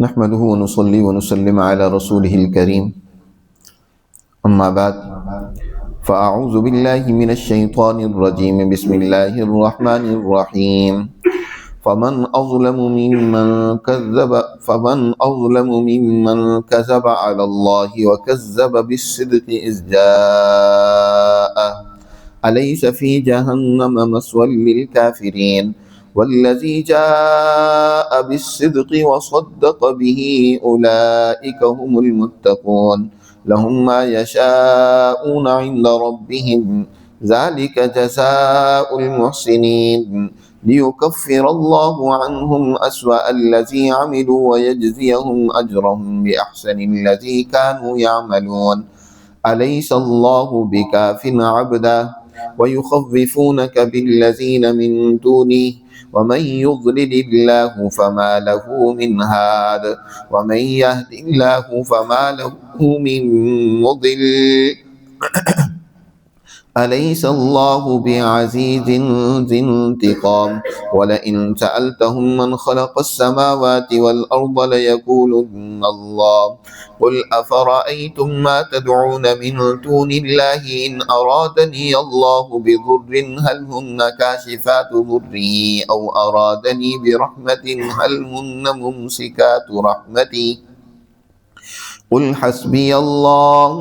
نحمده ونصلي ونسلم على رسوله الكريم أما بعد فأعوذ بالله من الشيطان الرجيم بسم الله الرحمن الرحيم فمن أظلم ممن كذب على الله وكذب بالصدق إذ جاءه أليس في جهنم مثوى للكافرين والذي جاء بالصدق وصدق به أولئك هم المتقون لهم ما يشاءون عند ربهم ذلك جزاء المحسنين ليكفر الله عنهم أسوأ الذي عملوا ويجزيهم أجرهم بأحسن الذي كانوا يعملون أليس الله بكاف عبده ويخوفونك بالذين من دونه ومن يضلل الله فما له من هاد ومن يهد الله فما له من مضل أليس الله بعزيز ذي انتقام ولئن سألتهم من خلق السماوات والأرض ليقولن الله قل أفرأيتم ما تدعون من دون الله إن أرادني الله بضر هل هن كاشفات ضره أو أرادني برحمة هل هن ممسكات رحمتي قل حسبي الله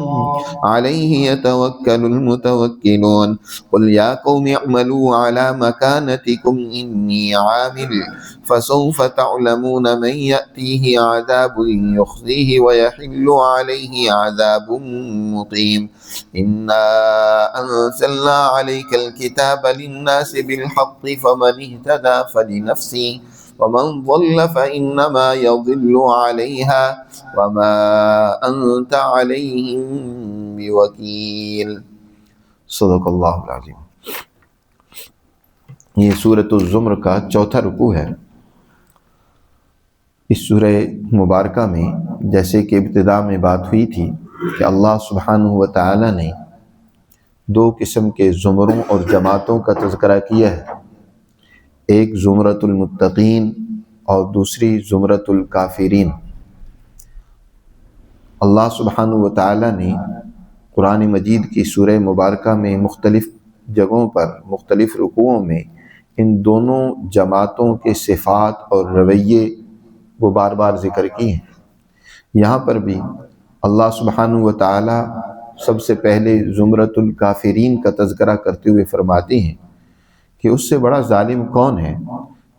عليه يتوكل المتوكلون قل يا قوم اعملوا على مكانتكم إني عامل فسوف تعلمون من يأتيه عذاب يخزيه ويحل عليه عذاب مقيم إنا أنزلنا عليك الكتاب للناس بالحق فمن اهتدى فلنفسه ومن ضل فإنما يضل عليها وما أنت عليهم بوکیل۔ صدق اللہ العظیم۔ یہ سورۃ الزمر کا چوتھا رکوع ہے۔ اس سورہ مبارکہ میں جیسے کہ ابتدا میں بات ہوئی تھی کہ اللہ سبحانہ و تعالی نے دو قسم کے زمروں اور جماعتوں کا تذکرہ کیا ہے، ایک زمرۃ المتقین اور دوسری زمرۃ الکافرین۔ اللہ سبحانہ و تعالی نے قرآن مجید کی سورہ مبارکہ میں مختلف جگہوں پر مختلف رکوعوں میں ان دونوں جماعتوں کے صفات اور رویے وہ بار بار ذکر کی ہیں۔ یہاں پر بھی اللہ سبحانہ و تعالی سب سے پہلے زمرۃ الکافرین کا تذکرہ کرتے ہوئے فرماتے ہیں کہ اس سے بڑا ظالم کون ہے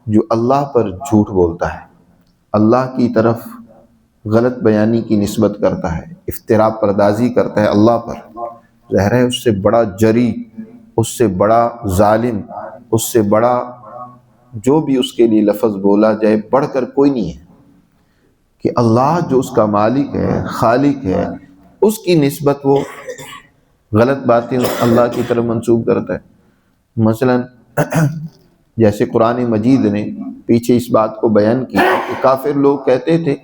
جو اللہ پر جھوٹ بولتا ہے، اللہ کی طرف غلط بیانی کی نسبت کرتا ہے، افتراء پردازی کرتا ہے اللہ پر۔ ظاہر ہے اس سے بڑا جری، اس سے بڑا ظالم، اس سے بڑا جو بھی اس کے لیے لفظ بولا جائے بڑھ کر کوئی نہیں ہے کہ اللہ جو اس کا مالک ہے، خالق ہے، اس کی نسبت وہ غلط باتیں اللہ کی طرف منسوب کرتا ہے۔ مثلا جیسے قرآن مجید نے پیچھے اس بات کو بیان کیا کہ کافر لوگ کہتے تھے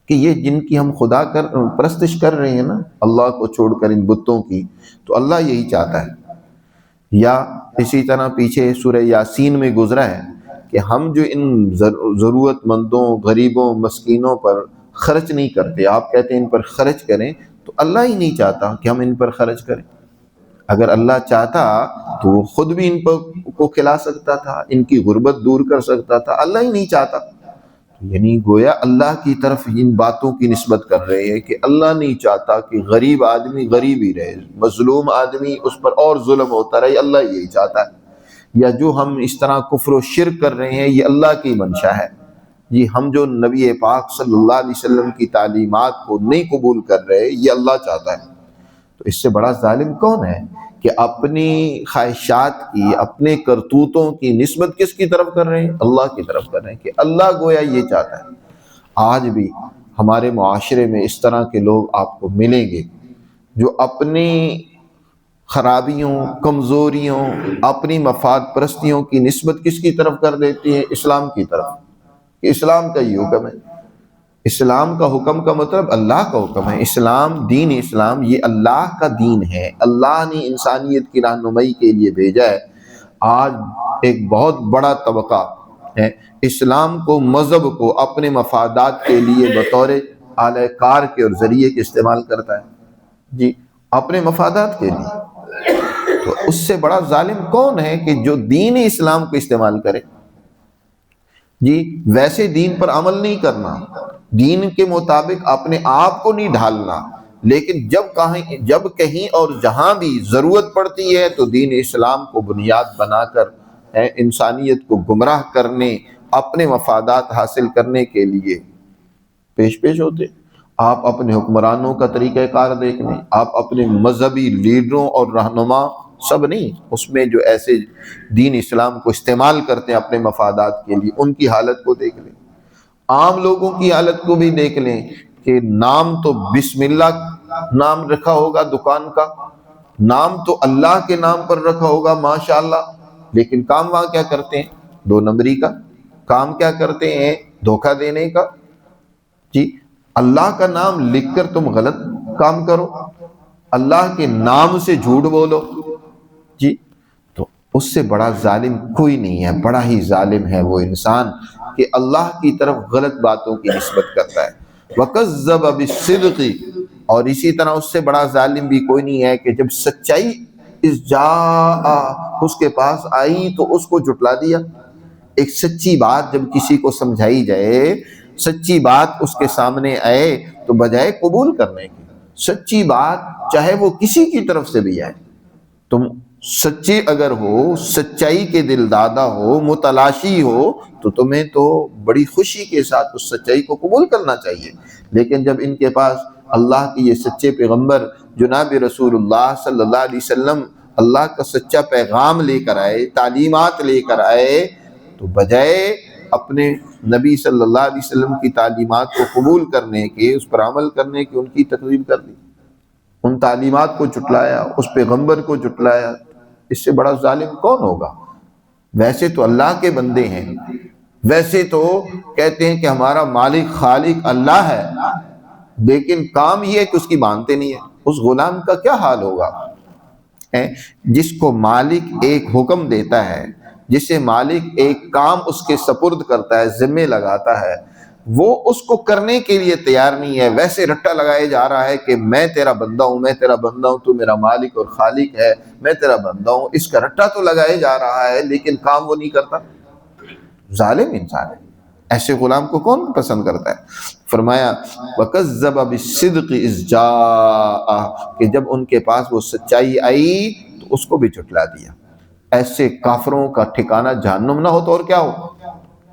کہ یہ جن کی ہم خدا پرستش کر رہے ہیں نا اللہ کو چھوڑ کر ان بتوں کی، تو اللہ یہی چاہتا ہے۔ یا اسی طرح پیچھے سورہ یاسین میں گزرا ہے کہ ہم جو ان ضرورت مندوں، غریبوں، مسکینوں پر خرچ نہیں کرتے، آپ کہتے ہیں ان پر خرچ کریں، تو اللہ ہی نہیں چاہتا کہ ہم ان پر خرچ کریں۔ اگر اللہ چاہتا تو وہ خود بھی ان کو کھلا سکتا تھا، ان کی غربت دور کر سکتا تھا، اللہ ہی نہیں چاہتا۔ یعنی گویا اللہ کی طرف ان باتوں کی نسبت کر رہے ہیں کہ اللہ نہیں چاہتا کہ غریب آدمی غریب ہی رہے، مظلوم آدمی اس پر اور ظلم ہوتا رہے، اللہ یہی چاہتا ہے۔ یا جو ہم اس طرح کفر و شرک کر رہے ہیں یہ اللہ کی منشا ہے، جی ہم جو نبی پاک صلی اللہ علیہ وسلم کی تعلیمات کو نہیں قبول کر رہے یہ اللہ چاہتا ہے۔ تو اس سے بڑا ظالم کون ہے کہ اپنی خواہشات کی، اپنے کرتوتوں کی نسبت کس کی طرف کر رہے ہیں؟ اللہ کی طرف کر رہے ہیں کہ اللہ گویا یہ چاہتا ہے۔ آج بھی ہمارے معاشرے میں اس طرح کے لوگ آپ کو ملیں گے جو اپنی خرابیوں، کمزوریوں، اپنی مفاد پرستیوں کی نسبت کس کی طرف کر دیتی ہیں؟ اسلام کی طرف، کہ اسلام کا یہ حکم ہے۔ اسلام کا حکم کا مطلب اللہ کا حکم ہے۔ اسلام، دین اسلام یہ اللہ کا دین ہے، اللہ نے انسانیت کی رہنمائی کے لیے بھیجا ہے۔ آج ایک بہت بڑا طبقہ ہے اسلام کو، مذہب کو اپنے مفادات کے لیے بطور آلہ کار کے اور ذریعے کے استعمال کرتا ہے، جی اپنے مفادات کے لیے، تو اس سے بڑا ظالم کون ہے کہ جو دین اسلام کو استعمال کرے؟ جی ویسے دین پر عمل نہیں کرنا، دین کے مطابق اپنے آپ کو نہیں ڈھالنا، لیکن جب کہیں اور جہاں بھی ضرورت پڑتی ہے تو دین اسلام کو بنیاد بنا کر انسانیت کو گمراہ کرنے، اپنے مفادات حاصل کرنے کے لیے پیش ہوتے۔ آپ اپنے حکمرانوں کا طریقہ کار دیکھ لیں، آپ اپنے مذہبی لیڈروں اور رہنما سب نہیں، اس میں جو ایسے دین اسلام کو استعمال کرتے ہیں اپنے مفادات کے لیے، ان کی حالت کو دیکھ لیں، عام لوگوں کی حالت کو بھی دیکھ لیں کہ نام تو بسم اللہ نام رکھا ہوگا، دکان کا نام تو اللہ کے نام پر رکھا ہوگا ماشاءاللہ، لیکن کام وہاں کیا کرتے ہیں؟ 2 نمبری کا کام کیا کرتے ہیں؟ دھوکہ دینے کا۔ جی اللہ کا نام لکھ کر تم غلط کام کرو، اللہ کے نام سے جھوٹ بولو، جی تو اس سے بڑا ظالم کوئی نہیں ہے، بڑا ہی ظالم ہے وہ انسان کہ اللہ کی طرف غلط باتوں کی نسبت کرتا ہے۔ وَكَذَّبَ بِالصِّدْقِ، اور اسی طرح اس سے بڑا ظالم بھی کوئی نہیں ہے کہ جب سچائی اس کے پاس آئی تو اس کو جھٹلا دیا۔ ایک سچی بات جب کسی کو سمجھائی جائے، سچی بات اس کے سامنے آئے تو بجائے قبول کرنے کی، سچی بات چاہے وہ کسی کی طرف سے بھی آئے، تم سچے اگر ہو، سچائی کے دل دادا ہو، متلاشی ہو، تو تمہیں تو بڑی خوشی کے ساتھ اس سچائی کو قبول کرنا چاہیے۔ لیکن جب ان کے پاس اللہ کے یہ سچے پیغمبر جناب رسول اللہ صلی اللہ علیہ وسلم اللہ کا سچا پیغام لے کر آئے، تعلیمات لے کر آئے، تو بجائے اپنے نبی صلی اللہ علیہ وسلم کی تعلیمات کو قبول کرنے کے، اس پر عمل کرنے کی، ان کی تکذیب کر دی، ان تعلیمات کو جھٹلایا، اس پیغمبر کو جھٹلایا۔ اس سے بڑا ظالم کون ہوگا؟ ویسے تو اللہ کے بندے ہیں، ویسے تو کہتے ہیں کہ ہمارا مالک خالق اللہ ہے، لیکن کام یہ ہے کہ اس کی مانتے نہیں ہیں۔ اس غلام کا کیا حال ہوگا جس کو مالک ایک حکم دیتا ہے، جسے مالک ایک کام اس کے سپرد کرتا ہے، ذمہ لگاتا ہے، وہ اس کو کرنے کے لیے تیار نہیں ہے، ویسے رٹا لگائے جا رہا ہے کہ میں تیرا بندہ ہوں، میں تیرا بندہ ہوں، تو میرا مالک اور خالق ہے، میں تیرا بندہ ہوں، اس کا رٹا تو لگائے جا رہا ہے لیکن کام وہ نہیں کرتا۔ ظالم انسان ہے، ایسے غلام کو کون پسند کرتا ہے؟ فرمایا وَكَذَّبَ بِالصِّدْقِ إِذْ جَاءَ، کہ جب ان کے پاس وہ سچائی آئی تو اس کو بھی جھٹلا دیا۔ ایسے کافروں کا ٹھکانہ جہنم نہ ہو تو اور کیا ہو؟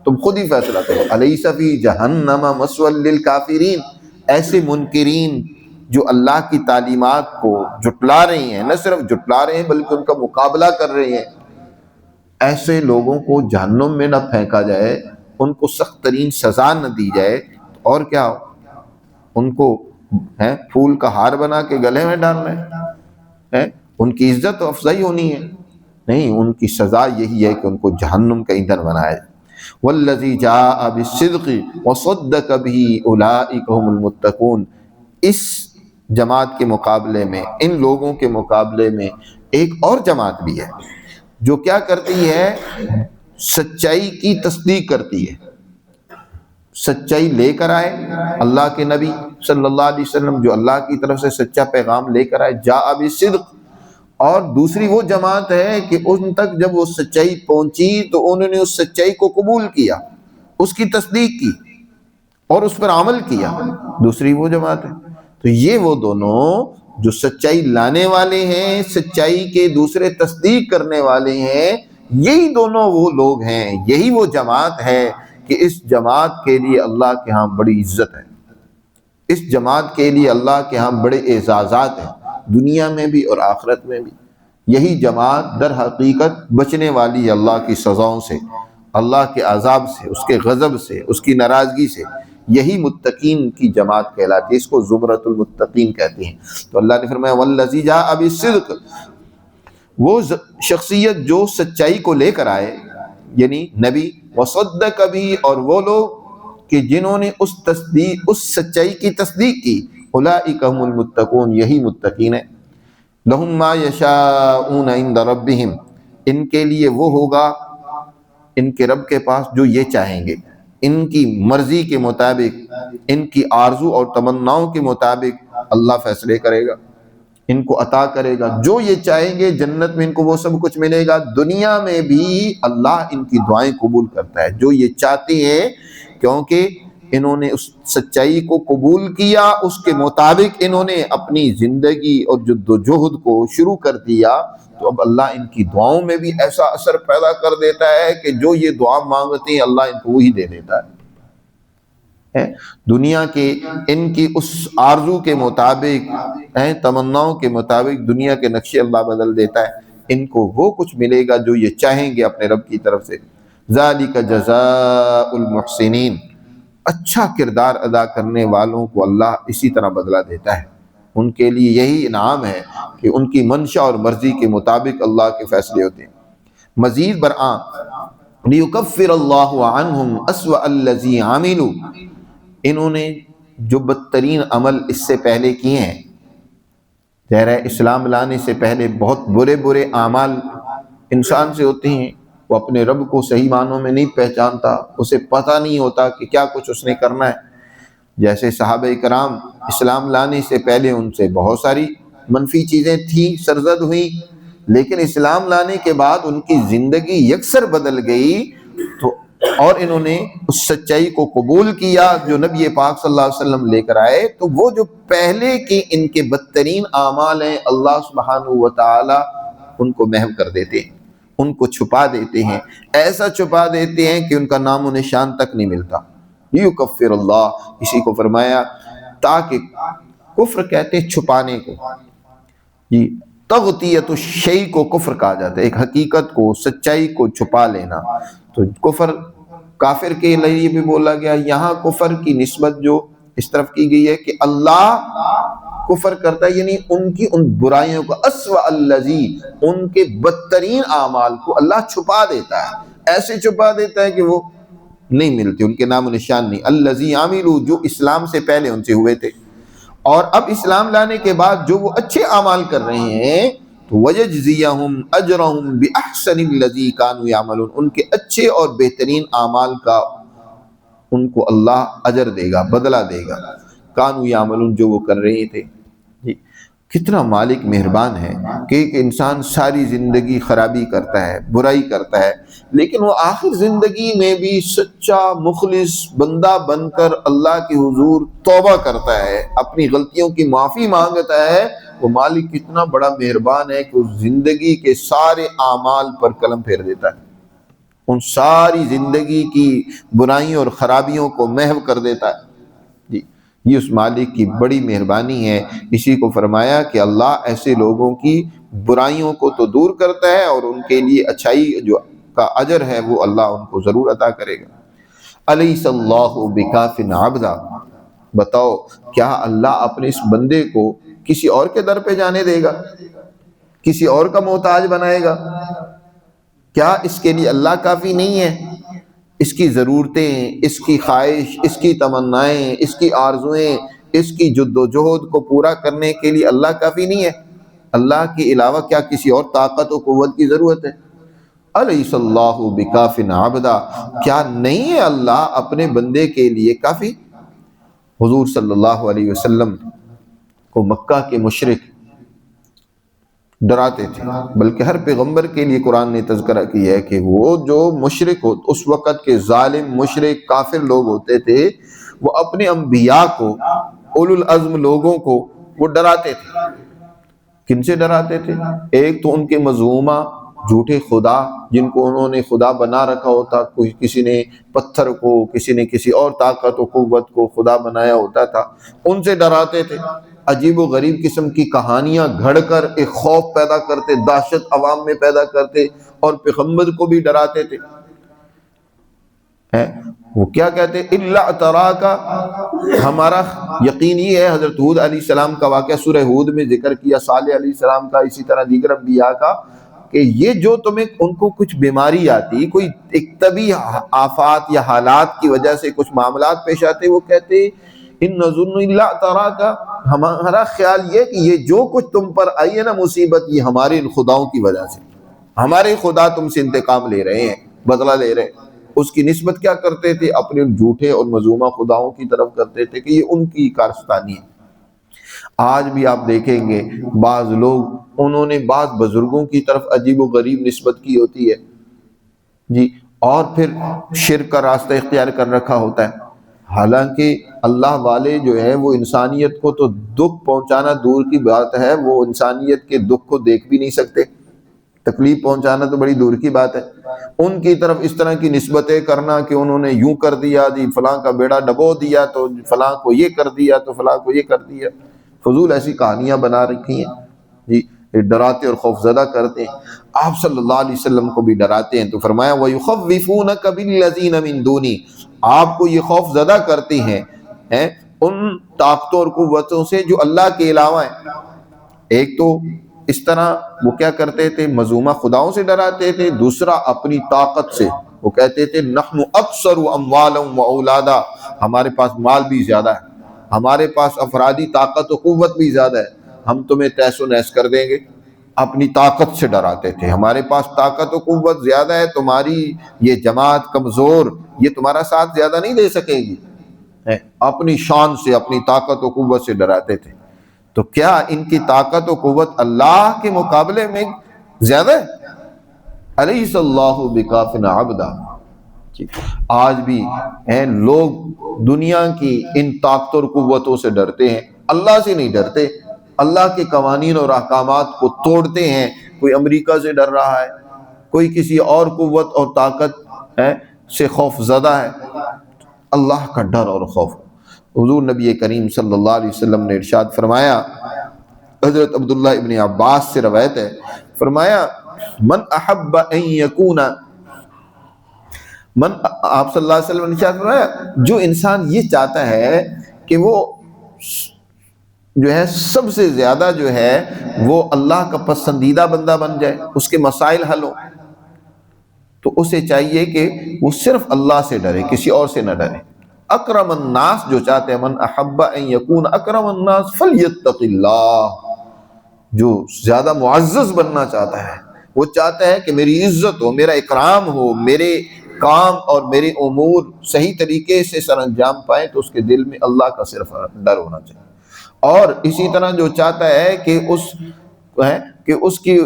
تم خود ہی فیصلہ کرو۔ أَلَيْسَ فِي جَهَنَّمَ مَثْوًى لِلْكَافِرِينَ، ایسے منکرین جو اللہ کی تعلیمات کو جھٹلا رہے ہیں، نہ صرف جھٹلا رہے ہیں بلکہ ان کا مقابلہ کر رہے ہیں، ایسے لوگوں کو جہنم میں نہ پھینکا جائے، ان کو سخت ترین سزا نہ دی جائے تو اور کیا ہو؟ ان کو پھول کا ہار بنا کے گلے میں ڈالنا ہے، ان کی عزت و افضائی ہونی ہے؟ نہیں، ان کی سزا یہی ہے کہ ان کو جہنم کا ایندھن بنایا جائے۔ والذی جاء بالصدق وصدق به اولئک هم المتقون، اس جماعت کے مقابلے میں، ان لوگوں کے مقابلے میں ایک اور جماعت بھی ہے جو کیا کرتی ہے؟ سچائی کی تصدیق کرتی ہے، سچائی لے کر آئے، اللہ کے نبی صلی اللہ علیہ وسلم جو اللہ کی طرف سے سچا پیغام لے کر آئے، جاء بالصدق، اور دوسری وہ جماعت ہے کہ ان تک جب وہ سچائی پہنچی تو انہوں نے اس سچائی کو قبول کیا، اس کی تصدیق کی اور اس پر عمل کیا، دوسری وہ جماعت ہے۔ تو یہ وہ دونوں جو سچائی لانے والے ہیں، سچائی کے دوسرے تصدیق کرنے والے ہیں، یہی دونوں وہ لوگ ہیں، یہی وہ جماعت ہے کہ اس جماعت کے لیے اللہ کے ہاں بڑی عزت ہے، اس جماعت کے لیے اللہ کے ہاں بڑے اعزازات ہیں، دنیا میں بھی اور آخرت میں بھی۔ یہی جماعت در حقیقت بچنے والی ہے اللہ کی سزاؤں سے، اللہ کے عذاب سے، اس کے غضب سے، اس کی ناراضگی سے۔ یہی متقین کی جماعت کہلاتی ہے، اس کو زمرۃ المتقین کہتے ہیں۔ تو اللہ نے فرمایا والذی جاء بالصدق، وہ شخصیت جو سچائی کو لے کر آئے یعنی نبی، وصدق بھی، اور وہ لوگ کہ جنہوں نے اس سچائی کی تصدیق کی، اولئک هم المتقون، یہی متقین ہیں۔ لہم ما یشاءون عند ربہم، ان کے لیے وہ ہوگا ان کے رب کے پاس جو یہ چاہیں گے، ان کی مرضی کے مطابق، ان کی آرزو اور تمناؤں کے مطابق اللہ فیصلے کرے گا، ان کو عطا کرے گا جو یہ چاہیں گے۔ جنت میں ان کو وہ سب کچھ ملے گا، دنیا میں بھی اللہ ان کی دعائیں قبول کرتا ہے جو یہ چاہتے ہیں، کیونکہ انہوں نے اس سچائی کو قبول کیا، اس کے مطابق انہوں نے اپنی زندگی اور جد و جہد کو شروع کر دیا، تو اب اللہ ان کی دعاؤں میں بھی ایسا اثر پیدا کر دیتا ہے کہ جو یہ دعا مانگتے ہیں اللہ ان کو وہی دے دیتا ہے۔ دنیا کے ان کی اس آرزو کے مطابق، تمناؤں کے مطابق دنیا کے نقشے اللہ بدل دیتا ہے، ان کو وہ کچھ ملے گا جو یہ چاہیں گے اپنے رب کی طرف سے۔ ذالک جزاء المحسنین، اچھا کردار ادا کرنے والوں کو اللہ اسی طرح بدلہ دیتا ہے، ان کے لیے یہی انعام ہے کہ ان کی منشا اور مرضی کے مطابق اللہ کے فیصلے ہوتے ہیں۔ مزید برآں لیکفر اللہ عنہم اسوأ الذی عملوا، انہوں نے جو بدترین عمل اس سے پہلے کیے ہیں، ظاہر ہے اسلام لانے سے پہلے بہت برے برے اعمال انسان سے ہوتے ہیں، وہ اپنے رب کو صحیح معنوں میں نہیں پہچانتا، اسے پتہ نہیں ہوتا کہ کیا کچھ اس نے کرنا ہے۔ جیسے صحابہ کرام اسلام لانے سے پہلے ان سے بہت ساری منفی چیزیں تھیں، سرزد ہوئیں، لیکن اسلام لانے کے بعد ان کی زندگی یکسر بدل گئی، تو اور انہوں نے اس سچائی کو قبول کیا جو نبی پاک صلی اللہ علیہ وسلم لے کر آئے، تو وہ جو پہلے کے ان کے بدترین اعمال ہیں اللہ سبحانہ و تعالی ان کو محو کر دیتے ہیں، ان کو چھپا دیتے ہیں، ایسا چھپا دیتے ہیں کہ ان کا نام و نشان تک نہیں ملتا۔ یکفر اللہ، اسی کو فرمایا تاکہ کفر کہتے ہیں چھپانے کو، جی تغطیت الشیء کو کفر کہا جاتا ہے، ایک حقیقت کو، سچائی کو چھپا لینا۔ تو کفر کافر کے لیے بھی بولا گیا، یہاں کفر کی نسبت جو اس طرف کی گئی ہے کہ اللہ کفر کرتا ہے، یعنی ان کی ان برائیوں کو، اسوأ الذی، ان کے بدترین اعمال کو اللہ چھپا دیتا ہے، ایسے چھپا دیتا ہے کہ وہ نہیں ملتے، ان کے نام و نشان نہیں۔ الذی عملوا، جو اسلام سے پہلے ان سے ہوئے تھے، اور اب اسلام لانے کے بعد جو وہ اچھے اعمال کر رہے ہیں، تو وَيَجْزِيَهُمْ أَجْرَهُمْ بِأَحْسَنِ الَّذِي كَانُوا يَعْمَلُونَ، ان کے اچھے اور بہترین اعمال کا ان کو اللہ اجر دے گا، بدلہ دے گا، کانوا یعملون، جو وہ کر رہے تھے۔ جی کتنا مالک مہربان ہے کہ ایک انسان ساری زندگی خرابی کرتا ہے، برائی کرتا ہے، لیکن وہ آخر زندگی میں بھی سچا مخلص بندہ بن کر اللہ کے حضور توبہ کرتا ہے، اپنی غلطیوں کی معافی مانگتا ہے۔ وہ مالک کتنا بڑا مہربان ہے کہ اس زندگی کے سارے اعمال پر قلم پھیر دیتا ہے، ان ساری زندگی کی برائیوں اور خرابیوں کو محو کر دیتا ہے۔ جی یہ اس مالک کی بڑی مہربانی ہے۔ اسی کو فرمایا کہ اللہ ایسے لوگوں کی برائیوں کو تو دور کرتا ہے اور ان کے لیے اچھائی جو کا اجر ہے وہ اللہ ان کو ضرور عطا کرے گا۔ الیس اللہ بکاف عبدا، بتاؤ کیا اللہ اپنے اس بندے کو کسی اور کے در پہ جانے دے گا، کسی اور کا محتاج بنائے گا؟ کیا اس کے لیے اللہ کافی نہیں ہے؟ اس کی ضرورتیں، اس کی خواہش، اس کی تمنائیں، اس کی آرزویں، اس کی جد و جہد کو پورا کرنے کے لیے اللہ کافی نہیں ہے؟ اللہ کے علاوہ کیا کسی اور طاقت و قوت کی ضرورت ہے؟ الیس اللہ بکاف عبدا، کیا نہیں ہے اللہ اپنے بندے کے لیے کافی؟ حضور صلی اللہ علیہ وسلم کو مکہ کے مشرک ڈراتے تھے، بلکہ ہر پیغمبر کے لیے قرآن نے تذکرہ کی ہے کہ وہ جو مشرک ہو، اس وقت کے ظالم مشرک کافر لوگ ہوتے تھے، وہ اپنے انبیاء کو، اولو العزم لوگوں کو وہ ڈراتے تھے۔ کن سے ڈراتے تھے؟ ایک تو ان کے مظلومہ جھوٹے خدا، جن کو انہوں نے خدا بنا رکھا ہوتا، کوئی کسی نے پتھر کو، کسی نے کسی اور طاقت و قوت کو خدا بنایا ہوتا تھا، ان سے ڈراتے تھے۔ عجیب و غریب قسم کی کہانیاں گھڑ کر ایک خوف پیدا کرتے، دہشت عوام میں پیدا کرتے، اور پیغمبر کو بھی ڈراتے تھے۔ وہ کیا کہتے؟ الا تراکا، ہمارا یقین یہ ہے، حضرت ہود علیہ السلام کا واقعہ سورہ ہود میں ذکر کیا، صالح علیہ السلام کا، اسی طرح دیگر انبیاء کا، کہ یہ جو تمہیں ان کو کچھ بیماری آتی، کوئی ایک طبی آفات یا حالات کی وجہ سے کچھ معاملات پیش آتے، وہ کہتے ان نظن الا تراکا، ہمارا خیال یہ کہ یہ جو کچھ تم پر آئی ہے نا مصیبت، یہ ہمارے ان خداؤں کی وجہ سے، ہمارے خدا تم سے انتقام لے رہے ہیں۔ بدلہ لے رہے ہیں۔ اس کی نسبت کیا کرتے تھے؟ اپنے جھوٹے اور مذمومہ خداؤں کی طرف کرتے تھے کہ یہ ان کی کارستانی ہے۔ آج بھی آپ دیکھیں گے بعض لوگ، انہوں نے بعض بزرگوں کی طرف عجیب و غریب نسبت کی ہوتی ہے جی، اور پھر شرک کا راستہ اختیار کر رکھا ہوتا ہے۔ حالانکہ اللہ والے جو ہے وہ انسانیت کو تو دکھ پہنچانا دور کی بات ہے، وہ انسانیت کے دکھ کو دیکھ بھی نہیں سکتے، تکلیف پہنچانا تو بڑی دور کی بات ہے۔ ان کی طرف اس طرح کی نسبتیں کرنا کہ انہوں نے یوں کر دیا جی، فلاں کا بیڑا ڈبو دیا تو فلاں کو یہ کر دیا تو فلاں کو یہ کر دیا، فضول ایسی کہانیاں بنا رکھی ہیں جی، ڈراتے اور خوف زدہ کرتے ہیں۔ آپ صلی اللہ علیہ وسلم کو بھی ڈراتے ہیں تو فرمایا وَيُخَوِّفُونَكَ بِالَّذِينَ مِن دُونِي، آپ کو یہ خوف زدہ کرتے ہیں ان طاقتوں اور قوتوں سے جو اللہ کے علاوہ ہیں۔ ایک تو اس طرح وہ کیا کرتے تھے؟ مذمومہ خداؤں سے ڈراتے تھے، دوسرا اپنی طاقت سے، وہ کہتے تھے نحن اکثر اموالا و اولادا، ہمارے پاس مال بھی زیادہ ہے، ہمارے پاس افرادی طاقت و قوت بھی زیادہ ہے، ہم تمہیں تہس و نہس کر دیں گے۔ اپنی طاقت سے ڈراتے تھے، ہمارے پاس طاقت و قوت زیادہ ہے، تمہاری یہ جماعت کمزور، یہ تمہارا ساتھ زیادہ نہیں دے سکے گی۔ اپنی شان سے، اپنی طاقت و قوت سے ڈراتے تھے۔ تو کیا ان کی طاقت و قوت اللہ کے مقابلے میں زیادہ ہے؟ الیس اللہ بکاف عبدا۔ آج بھی لوگ دنیا کی ان طاقتوں اور قوتوں سے ڈرتے ہیں، اللہ سے نہیں ڈرتے، اللہ کے قوانین اور احکامات کو توڑتے ہیں۔ کوئی امریکہ سے ڈر رہا ہے، کوئی کسی اور قوت اور طاقت سے خوف زدہ ہے۔ اللہ کا ڈر اور خوف، حضور نبی کریم صلی اللہ علیہ وسلم نے ارشاد فرمایا، حضرت عبداللہ ابن عباس سے روایت ہے، فرمایا من احب ان یکون آپ صلی اللہ علیہ وسلم نے ارشاد فرمایا جو انسان یہ چاہتا ہے کہ وہ جو ہے سب سے زیادہ جو ہے وہ اللہ کا پسندیدہ بندہ بن جائے، اس کے مسائل حل ہوں، تو اسے چاہیے کہ وہ صرف اللہ سے ڈرے، کسی اور سے نہ ڈرے۔ اکرم الناس جو چاہتے ہیں، من احب ان یکون اکرم الناس فلیتق اللہ، جو زیادہ معزز بننا چاہتا ہے، وہ چاہتا ہے کہ میری عزت ہو، میرا اکرام ہو، میرے کام اور میرے امور صحیح طریقے سے سر انجام پائیں، تو اس کے دل میں اللہ کا صرف ڈر ہونا چاہیے۔ اور اسی طرح جو چاہتا ہے کہ اس کی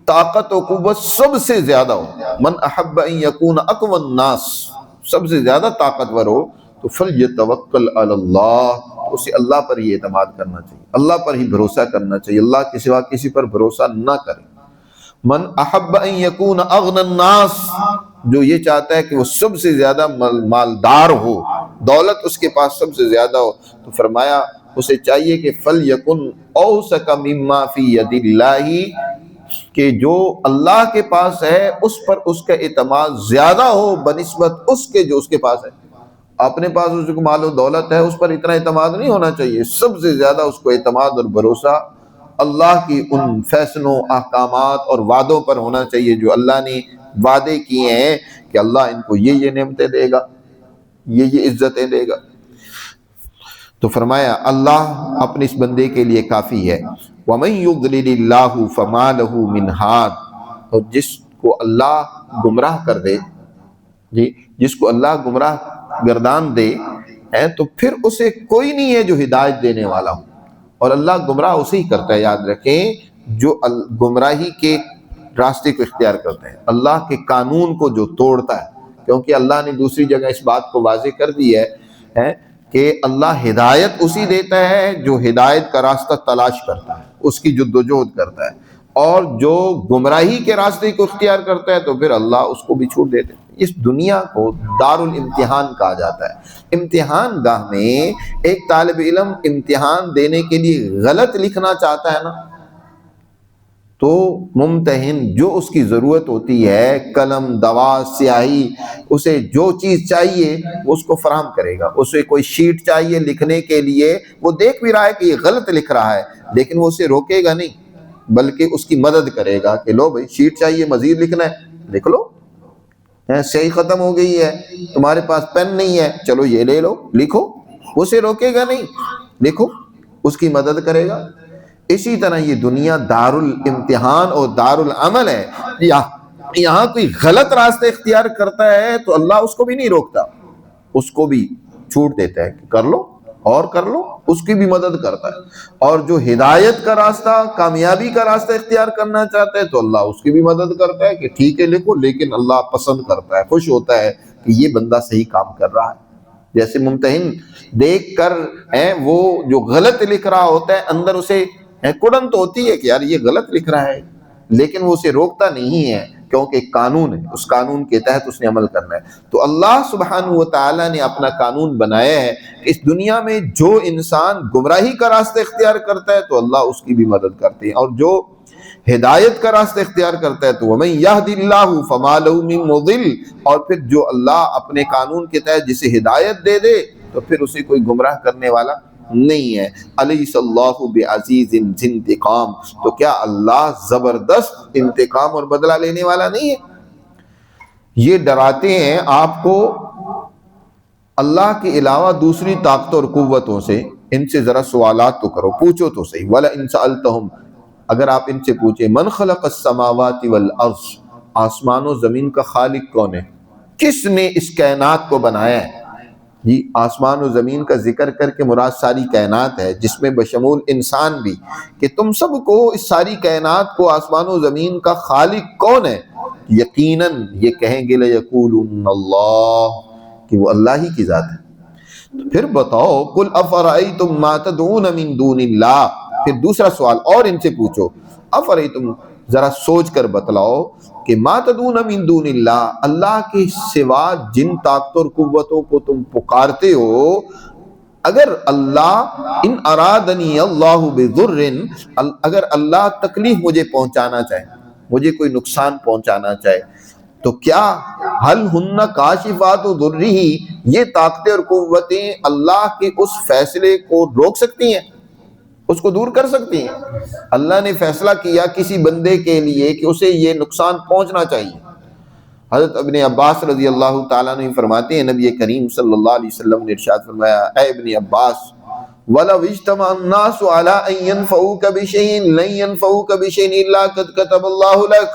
طاقت و قوت سب سے زیادہ ہو، من احب ان یکون اقوی الناس، سب سے زیادہ طاقتور ہو، تو فلیتوکل علی اللہ، اسے اللہ پر ہی اعتماد کرنا چاہیے، اللہ پر ہی بھروسہ کرنا چاہیے، اللہ کے سوا کسی پر بھروسہ نہ کرے۔ من احب ان یکون اغنی الناس، جو یہ چاہتا ہے کہ وہ سب سے زیادہ مالدار ہو، دولت اس کے پاس سب سے زیادہ ہو، تو فرمایا اسے چاہیے کہ فلیکن اوسک مما فی ید اللہ، کہ جو اللہ کے پاس ہے اس پر اس کا اعتماد زیادہ ہو بنسبت اس کے جو اس کے پاس ہے۔ اپنے پاس اس کو مال و دولت ہے، اس پر اتنا اعتماد نہیں ہونا چاہیے، سب سے زیادہ اس کو اعتماد اور بھروسہ اللہ کی ان فیصلوں، احکامات اور وعدوں پر ہونا چاہیے جو اللہ نے وعدے کیے ہیں کہ اللہ ان کو یہ نعمتیں دے گا، یہ عزتیں دے گا۔ تو فرمایا اللہ اپنے اس بندے کے لیے کافی ہے۔ وَمَن يُضْلِلِ اللَّهُ فَمَا لَهُ مِنْ هَادٍ، اور جس کو اللہ گمراہ کر دے، جی جس کو اللہ گمراہ گردان دے تو پھر اسے کوئی نہیں ہے جو ہدایت دینے والا ہو، اور اللہ گمراہ اسے ہی کرتا ہے، یاد رکھیں، جو گمراہی کے راستے کو اختیار کرتا ہے، اللہ کے قانون کو جو توڑتا ہے، کیونکہ اللہ نے دوسری جگہ اس بات کو واضح کر دی ہے کہ اللہ ہدایت اسی دیتا ہے جو ہدایت کا راستہ تلاش کرتا ہے، اس کی جدوجہد کرتا ہے، اور جو گمراہی کے راستے کو اختیار کرتا ہے تو پھر اللہ اس کو بھی چھوڑ دیتے ہیں۔ اس دنیا کو دار الامتحان کہا جاتا ہے۔ امتحان گاہ میں ایک طالب علم امتحان دینے کے لیے غلط لکھنا چاہتا ہے نا، تو ممتحن جو اس کی ضرورت ہوتی ہے، قلم، دوا، سیاہی، اسے جو چیز چاہیے وہ اس کو فراہم کرے گا۔ اسے کوئی شیٹ چاہیے لکھنے کے لیے، وہ دیکھ بھی رہا ہے کہ یہ غلط لکھ رہا ہے، لیکن وہ اسے روکے گا نہیں، بلکہ اس کی مدد کرے گا کہ لو بھائی شیٹ چاہیے، مزید لکھنا ہے، لکھ لو، سیاہی ختم ہو گئی ہے، تمہارے پاس پین نہیں ہے، چلو یہ لے لو، لکھو۔ اسے روکے گا نہیں، لکھو، اس کی مدد کرے گا۔ اسی طرح یہ دنیا دار الامتحان اور دار العمل ہے، یہاں کوئی غلط راستہ اختیار کرتا ہے تو اللہ اس کو بھی نہیں روکتا، اس کو بھی چھوٹ دیتا ہے کہ کر لو اور کر لو، اس کی بھی مدد کرتا ہے۔ اور جو ہدایت کا راستہ، کامیابی کا راستہ اختیار کرنا چاہتا ہے تو اللہ اس کی بھی مدد کرتا ہے کہ ٹھیک ہے لکھو، لیکن اللہ پسند کرتا ہے، خوش ہوتا ہے کہ یہ بندہ صحیح کام کر رہا ہے۔ جیسے ممتحن دیکھ کر وہ جو غلط لکھ رہا ہوتا ہے اندر اسے کڑن تو ہوتی ہے کہ یار یہ غلط لکھ رہا ہے، لیکن وہ اسے روکتا نہیں ہے کیونکہ ایک قانون ہے، اس قانون کے تحت اس نے عمل کرنا ہے۔ تو اللہ سبحانہ و تعالیٰ نے اپنا قانون بنایا ہے کہ اس دنیا میں جو انسان گمراہی کا راستہ اختیار کرتا ہے تو اللہ اس کی بھی مدد کرتے ہیں، اور جو ہدایت کا راستہ اختیار کرتا ہے تو وَمَن يَهْدِ اللَّهُ فَمَا لَهُ مِن مُضِلٍّ، اور پھر جو اللہ اپنے قانون کے تحت جسے ہدایت دے دے تو پھر اسے کوئی گمراہ کرنے والا نہیں ہے۔ الیس اللہ بعزیز ذی انتقام، تو کیا اللہ زبردست انتقام اور بدلہ لینے والا نہیں ہے؟ یہ ڈراتے ہیں آپ کو اللہ کے علاوہ دوسری طاقتوں اور قوتوں سے، ان سے ذرا سوالات تو کرو، پوچھو تو صحیح۔ وَلَئِن سَأَلْتَهُمْ، اگر آپ ان سے پوچھیں من خلق السماوات والارض، آسمان و زمین کا خالق کون ہے؟ کس نے اس کائنات کو بنایا ہے؟ جی آسمان و زمین کا ذکر کر کے مراد ساری کائنات ہے، جس میں بشمول انسان بھی، کہ تم سب کو اس ساری کائنات کو، آسمان و زمین کا خالق کون ہے؟ یقیناً یہ کہیں گے لَيَقُولُنَّ اللَّهُ، کہ وہ اللہ ہی کی ذات ہے۔ تو پھر بتاؤ قُلْ أَفَرَأَيْتُم مَّا تَدْعُونَ مِن دُونِ اللَّهِ، پھر دوسرا سوال اور ان سے پوچھو، افرأیتم، ذرا سوچ کر بتلاؤ کہ ما تدعون من دون اللہ، اللہ کے سوا جن طاقتوں اور قوتوں کو تم پکارتے ہو، اگر اللہ ان ارادنی اللہ بضر، اگر اللہ تکلیف مجھے پہنچانا چاہے، مجھے کوئی نقصان پہنچانا چاہے، تو کیا حل ہن کاشفات ضرہ، یہ طاقتیں اور قوتیں اللہ کے اس فیصلے کو روک سکتی ہیں، اس کو دور کر سکتی ہیں؟ اللہ نے فیصلہ کیا کسی بندے کے لیے کہ اسے یہ نقصان پہنچنا چاہیے۔ حضرت ابن عباس رضی اللہ تعالیٰ عنہ فرماتے ہیں نبی کریم صلی اللہ علیہ وسلم نے ارشاد فرمایا، اے ابن عباس وَلَوْ اجْتَمَعَ النَّاسُ عَلَىٰ أَن يَنْفَعُوكَ بِشَيْءٍ لَّن يَنْفَعُوكَ بِشَيْءٍ إِلَّا قَدْ كَتَبَ اللَّهُ لَكَ،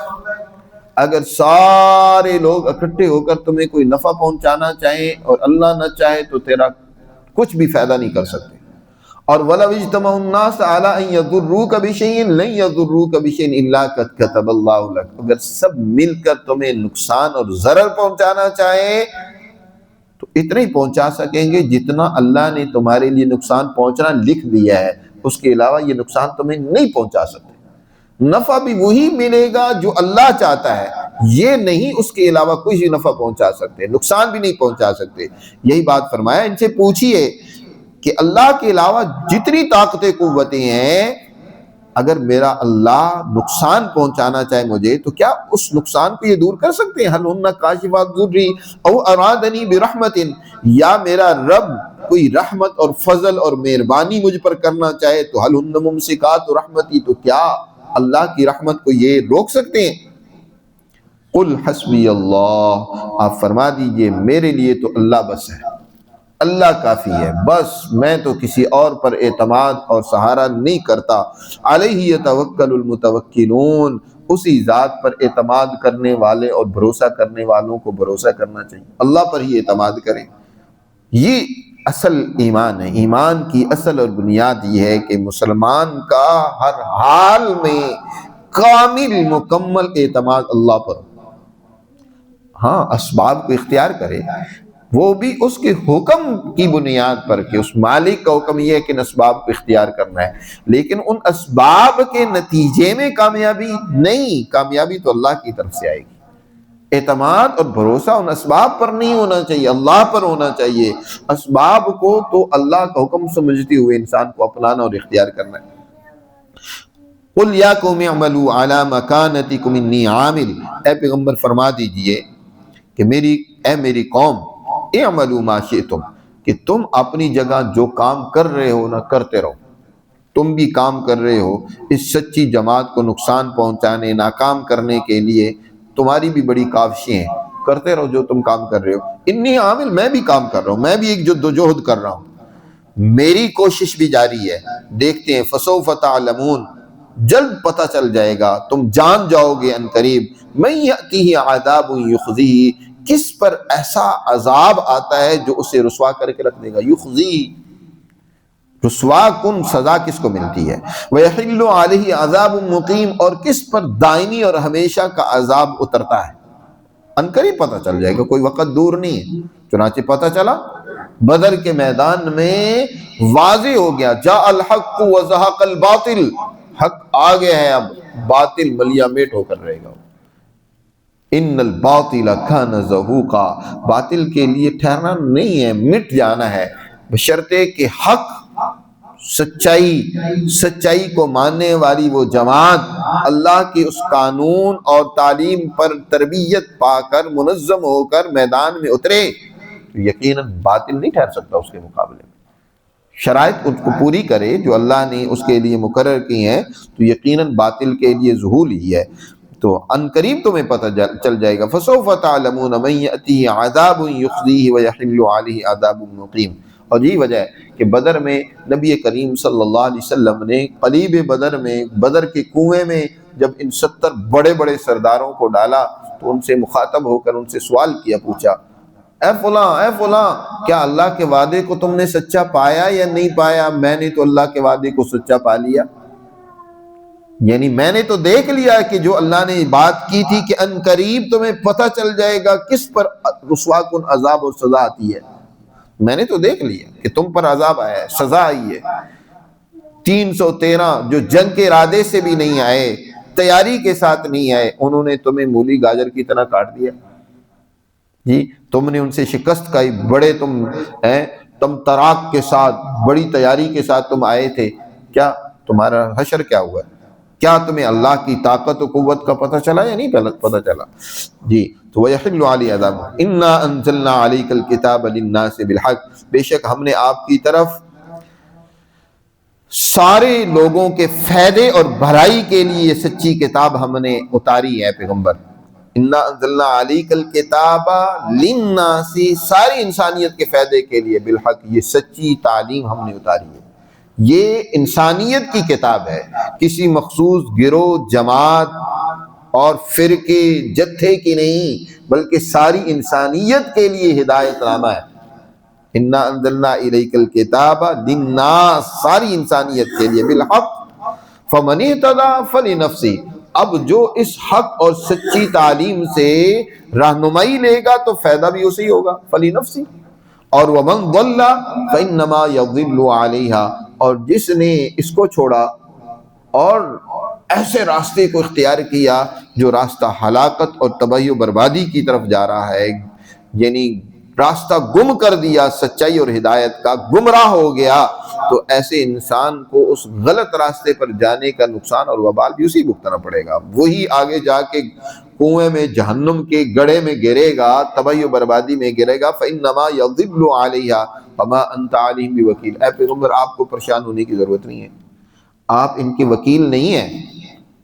اگر سارے لوگ اکٹھے ہو کر تمہیں کوئی نفع پہنچانا چاہیں اور اللہ نہ چاہے تو تیرا کچھ بھی فائدہ نہیں کر سکتے۔ اور وَلَوْ اجْتَمَعُ النَّاسُ عَلَىٰ أَن يَضُرُّوكَ بِشَيْءٍ لَّن يَضُرُّوكَ بِشَيْءٍ إِلَّا قَدْ كَتَبَ اللَّهُ لَكَ، اگر سب مل کر تمہیں نقصان اور ضرر پہنچانا چاہیں تو اتنا ہی پہنچا سکیں گے جتنا اللہ نے تمہارے لیے نقصان پہنچنا لکھ دیا ہے، اس کے علاوہ یہ نقصان تمہیں نہیں پہنچا سکتے۔ نفع بھی وہی ملے گا جو اللہ چاہتا ہے، یہ نہیں اس کے علاوہ کوئی نفع پہنچا سکتے، نقصان بھی نہیں پہنچا سکتے۔ یہی بات فرمایا ان سے پوچھئے کہ اللہ کے علاوہ جتنی طاقتیں قوتیں ہیں، اگر میرا اللہ نقصان پہنچانا چاہے مجھے تو کیا اس نقصان کو یہ دور کر سکتے ہیں؟ حل ہن کاشفات ضرہ او ارادنی برحمت، یا میرا رب کوئی رحمت اور فضل اور مہربانی مجھ پر کرنا چاہے تو حل ہن ممسکات رحمتی، تو کیا اللہ کی رحمت کو یہ روک سکتے ہیں؟ قل حسبی اللہ، آپ فرما دیجئے میرے لیے تو اللہ بس ہے، اللہ کافی ہے، بس میں تو کسی اور پر اعتماد اور سہارا نہیں کرتا۔ علیہ یتوکل المتوکلون، اسی ذات پر اعتماد کرنے والے اور بھروسہ کرنے والوں کو بھروسہ کرنا چاہیے، اللہ پر ہی اعتماد کریں۔ یہ اصل ایمان ہے۔ ایمان کی اصل اور بنیاد یہ ہے کہ مسلمان کا ہر حال میں کامل مکمل اعتماد اللہ پر، ہاں اسباب کو اختیار کرے، وہ بھی اس کے حکم کی بنیاد پر، کہ اس مالک کا حکم یہ ہے کہ ان اسباب کو اختیار کرنا ہے، لیکن ان اسباب کے نتیجے میں کامیابی نہیں، کامیابی تو اللہ کی طرف سے آئے گی۔ اعتماد اور بھروسہ ان اسباب پر نہیں ہونا چاہیے، اللہ پر ہونا چاہیے۔ اسباب کو تو اللہ کا حکم سمجھتے ہوئے انسان کو اپنانا اور اختیار کرنا ہے۔ قُلْ يَا قَوْمِ اعْمَلُوا عَلَىٰ مَكَانَتِكُمْ إِنِّي عَامِلٌ، اے پیغمبر فرما دیجئے کہ اے میری قوم، اعملوا ما شئتم، کہ تم اپنی جگہ جو کام کر رہے ہو نہ کرتے رہو، تم بھی کام کر رہے ہو اس سچی جماعت کو نقصان پہنچانے، ناکام کرنے کے لیے، تمہاری بھی بڑی کاوشیں ہیں، کرتے رہو جو تم کام کر رہے ہو۔ انی عامل، میں بھی کام کر رہا ہوں، میں بھی ایک جدوجہد کر رہا ہوں، میری کوشش بھی جاری ہے، دیکھتے ہیں۔ فسوف تعلمون، جلد پتہ چل جائے گا، تم جان جاؤ گے ان قریب، من یأتیہ عذاب یخزیہ، کس پر ایسا عذاب آتا ہے جو اسے رسوا کر کے رکھ دے گا، یخزیہ، رسوا کن سزا کس کو ملتی ہے، وَيَحِلُّ عَلَيْهِ عَذَابٌ مُقِيمٌ، اور کس پر دائمی اور ہمیشہ کا عذاب اترتا ہے، ان قریب پتہ چل جائے گا، کوئی وقت دور نہیں ہے۔ چنانچہ پتہ چلا بدر کے میدان میں واضح ہو گیا، جاء الحق وزہق الباطل، حق آ گیا ہے، اب باطل ملیا میٹ ہو کر رہے گا۔ ان الباطل کان زہوقا، باطل کے لیے ٹھہرنا نہیں ہے، مٹ جانا ہے، بشرطے کہ حق، سچائی کو ماننے والی وہ جماعت اللہ کے اس قانون اور تعلیم پر تربیت پا کر منظم ہو کر میدان میں اترے، تو یقیناً باطل نہیں ٹھہر سکتا اس کے مقابلے میں، شرائط اس کو پوری کرے جو اللہ نے اس کے لیے مقرر کی ہیں، تو یقیناً باطل کے لیے ظہور ہی ہے۔ تو ان قریب تمہیں پتہ چل جائے گا، فسوف تعلمون من یأتیہ عذاب یخزیہ ویحل علیہ عذاب مقیم۔ اور یہی وجہ ہے کہ بدر میں نبی کریم صلی اللہ علیہ وسلم نے قلیب بدر میں، بدر کے کنویں میں جب ان 70 بڑے بڑے سرداروں کو ڈالا تو ان سے مخاطب ہو کر ان سے سوال کیا، پوچھا، اے فلاں کیا اللہ کے وعدے کو تم نے سچا پایا یا نہیں پایا؟ میں نے تو اللہ کے وعدے کو سچا پا لیا، یعنی میں نے تو دیکھ لیا کہ جو اللہ نے بات کی تھی کہ ان قریب تمہیں پتہ چل جائے گا کس پر رسوا کن عذاب اور سزا آتی ہے، میں نے تو دیکھ لیا کہ تم پر عذاب آیا ہے، سزا آئی ہے۔ 313 جو جنگ کے ارادے سے بھی نہیں آئے، تیاری کے ساتھ نہیں آئے، انہوں نے تمہیں مولی گاجر کی طرح کاٹ دیا جی، تم نے ان سے شکست کھائی، بڑے تم تراک کے ساتھ، بڑی تیاری کے ساتھ تم آئے تھے، کیا تمہارا حشر کیا ہوا ہے؟ کیا تمہیں اللہ کی طاقت و قوت کا پتہ چلا یا نہیں پتہ چلا؟ جی، تو وَيَحِلُّ عَلَيْهِ عَذَابٌ إِنَّا أَنزَلْنَا عَلَيْكَ الْكِتَابَ لِلنَّاسِ بِالْحَقِّ، بے شک ہم نے آپ کی طرف سارے لوگوں کے فائدے اور بھلائی کے لیے یہ سچی کتاب ہم نے اتاری ہے پیغمبر۔ اِنَّا أَنزَلْنَا عَلَيْكَ الْكِتَابَ لِلنَّاسِ، ساری انسانیت کے فائدے کے لیے، بالحق، یہ سچی تعلیم ہم نے اتاری ہے، یہ انسانیت کی کتاب ہے، کسی مخصوص گروہ، جماعت اور فرقے، جتھے کی نہیں، بلکہ ساری انسانیت کے لیے ہدایت نامہ ہے۔ اِنَّا أَنزَلْنَا إِلَيْكَ الْكِتَابَ لِلنَّاسِ، ساری انسانیت کے لیے، بالحق، فَمَنِ اهْتَدَىٰ فَلِنَفْسِهِ، اب جو اس حق اور سچی تعلیم سے رہنمائی لے گا تو فائدہ بھی اسی ہوگا، فَلِنَفْسِهِ، اور وَمَنْ ضَلَّ فَإِنَّمَا يَضِلُّ عَلَيْهَا، اور جس نے اس کو چھوڑا اور ایسے راستے کو اختیار کیا جو راستہ ہلاکت اور تباہی و بربادی کی طرف جا رہا ہے، یعنی راستہ گم کر دیا سچائی اور ہدایت کا، گمراہ ہو گیا، تو ایسے انسان کو اس غلط راستے پر جانے کا نقصان اور وبال بھی اسی بھگتنا پڑے گا، وہی آگے جا کے کنویں میں، جہنم کے گڑھے میں گرے گا، تباہی و بربادی میں گرے گا۔ فَإِنَّمَا يَضِلُّ عَلَيْهَا وَمَا أَنْتَ عَلَيْهِمْ بِوَكِيلٍ، اے پیغمبر آپ کو پریشان ہونے کی ضرورت نہیں ہے، آپ ان کے وکیل نہیں ہیں،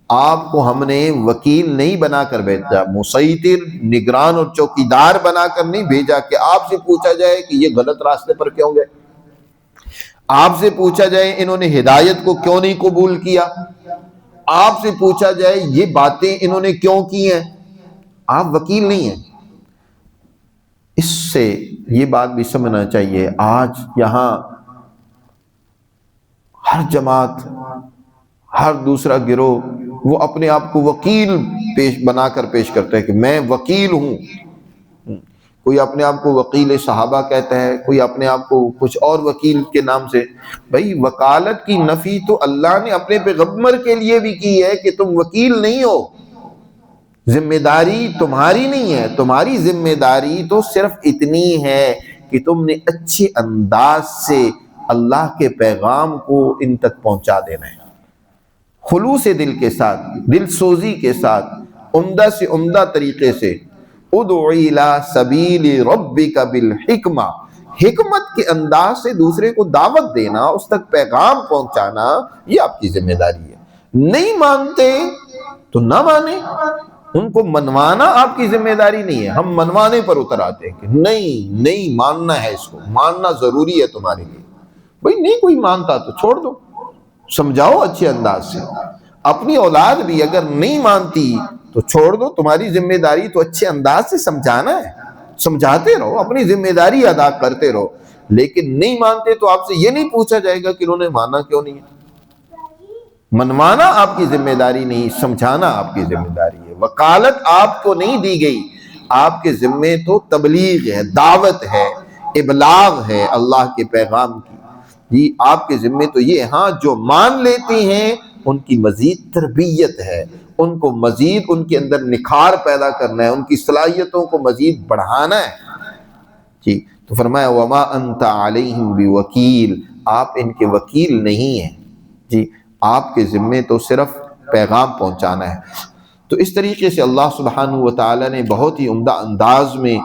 آپ کو ہم نے وکیل نہیں بنا کر بھیجا، مسیطر، نگران اور چوکیدار بنا کر نہیں بھیجا کہ آپ سے پوچھا جائے کہ یہ غلط راستے پر کیوں گئے، آپ سے پوچھا جائے انہوں نے ہدایت کو کیوں نہیں قبول کیا، آپ سے پوچھا جائے یہ باتیں انہوں نے کیوں کی ہیں، آپ وکیل نہیں ہیں۔ اس سے یہ بات بھی سمجھنا چاہیے، آج یہاں ہر جماعت، ہر دوسرا گروہ وہ اپنے آپ کو وکیل بنا کر پیش کرتا ہے کہ میں وکیل ہوں، کوئی اپنے آپ کو وکیل صحابہ کہتا ہے، کوئی اپنے آپ کو کچھ اور وکیل کے نام سے۔ بھائی وکالت کی نفی تو اللہ نے اپنے پیغمبر کے لیے بھی کی ہے کہ تم وکیل نہیں ہو، ذمہ داری تمہاری نہیں ہے، تمہاری ذمہ داری تو صرف اتنی ہے کہ تم نے اچھے انداز سے اللہ کے پیغام کو ان تک پہنچا دینا ہے، خلوص دل کے ساتھ، دل سوزی کے ساتھ، عمدہ سے عمدہ طریقے سے۔ ادع الی سبیل ربک بالحکمہ، حکمت کے انداز سے دوسرے کو دعوت دینا، اس تک پیغام پہنچانا، یہ آپ کی ذمہ داری ہے۔ نہیں مانتے تو نہ مانیں، ان کو منوانا آپ کی ذمہ داری نہیں ہے، ہم منوانے پر اتر آتے ہیں کہ نہیں ماننا ہے، اس کو ماننا ضروری ہے تمہارے لیے۔ بھائی نہیں کوئی مانتا تو چھوڑ دو، سمجھاؤ اچھے انداز سے، اپنی اولاد بھی اگر نہیں مانتی تو چھوڑ دو، تمہاری ذمہ داری تو اچھے انداز سے سمجھانا ہے، سمجھاتے رہو، اپنی ذمہ داری ادا کرتے رہو، لیکن نہیں مانتے تو آپ سے یہ نہیں پوچھا جائے گا کہ انہوں نے مانا کیوں نہیں ہے۔ منوانا آپ کی ذمہ داری نہیں، سمجھانا آپ کی ذمہ داری ہے۔ وکالت آپ کو نہیں دی گئی، آپ کے ذمے تو تبلیغ ہے، دعوت ہے، ابلاغ ہے اللہ کے پیغام کی، جی آپ کے ذمے تو یہ، ہاں جو مان لیتے ہیں ان کی مزید تربیت ہے، ان کو مزید ان کے اندر نکھار پیدا کرنا ہے، ان کی صلاحیتوں کو مزید بڑھانا ہے، جی تو فرمایا وما انت علیہم بوکیل، آپ ان کے وکیل نہیں ہیں، جی آپ کے ذمے تو صرف پیغام پہنچانا ہے۔ تو اس طریقے سے اللہ سبحانہ و تعالی نے بہت ہی عمدہ انداز میں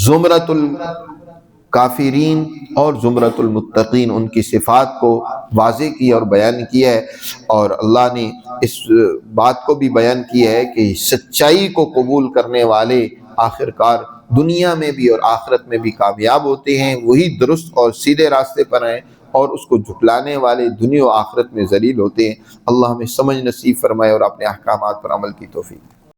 زمرۃ الکافرین اور زمرۃ المتقین ان کی صفات کو واضح کیا اور بیان کیا ہے، اور اللہ نے اس بات کو بھی بیان کیا ہے کہ سچائی کو قبول کرنے والے آخرکار دنیا میں بھی اور آخرت میں بھی کامیاب ہوتے ہیں، وہی درست اور سیدھے راستے پر ہیں، اور اس کو جھٹلانے والے دنیا و آخرت میں ذلیل ہوتے ہیں۔ اللہ ہمیں سمجھ نصیب فرمائے اور اپنے احکامات پر عمل کی توفیق۔